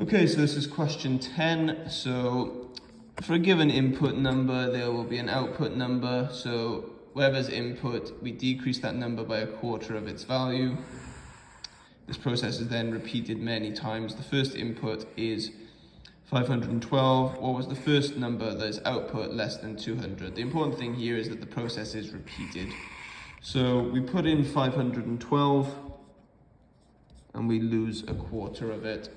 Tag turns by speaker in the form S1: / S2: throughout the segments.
S1: Okay, so this is question 10. So for a given input number, there will be an output number. So whatever's input, we decrease that number by a quarter of its value. This process is then repeated many times. The first input is 512. What was the first number that is output less than 200? The important thing here is that the process is repeated. So we put in 512 and we lose a quarter of it.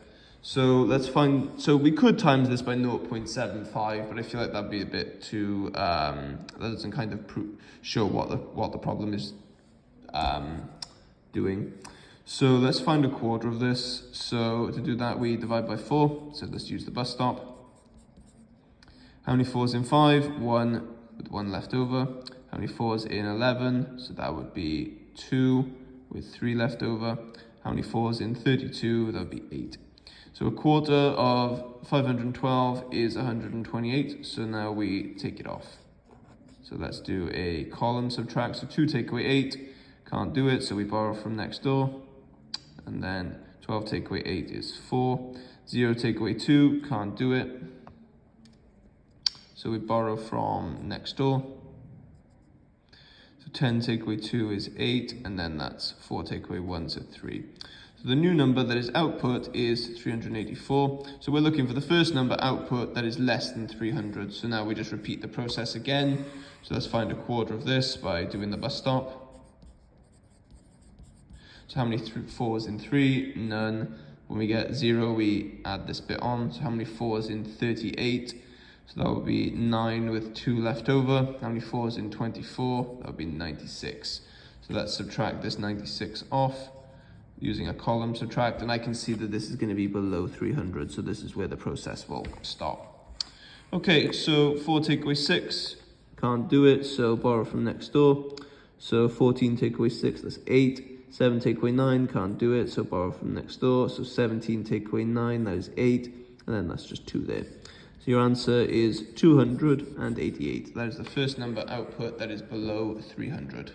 S1: So let's find, so we could times this by 0.75, but I feel like that'd be a bit too, that doesn't kind of show what the problem is doing. So let's find a quarter of this. So to do that, we divide by 4. So let's use the bus stop. How many 4s in 5? 1 with 1 left over. How many 4s in 11? So that would be 2 with 3 left over. How many 4s in 32? That would be 8. So a quarter of 512 is 128. So now we take it off. So let's do a column subtract. So 2 take away 8. Can't do it, so we borrow from next door. And then 12 take away 8 is 4. 0 take away 2, can't do it. So we borrow from next door. So 10 take away 2 is 8, and then that's 4 take away 1, so 3. So the new number that is output is 384. So we're looking for the first number output that is less than 300. So now we just repeat the process again. So let's find a quarter of this by doing the bus stop. So how many 4s in 3? None. When we get 0, we add this bit on. So how many 4s in 38? So that would be 9 with 2 left over. How many 4s in 24? That would be 96. So let's subtract this 96 off using a column subtract, and I can see that this is going to be below 300. So this is where the process will stop. Okay, so 4 take away 6. Can't do it, so borrow from next door. So 14 take away 6, that's 8. 7 take away 9, can't do it, so borrow from next door. So 17 take away 9, that is 8, and then that's just 2 there. So your answer is 288. That is the first number output that is below 300.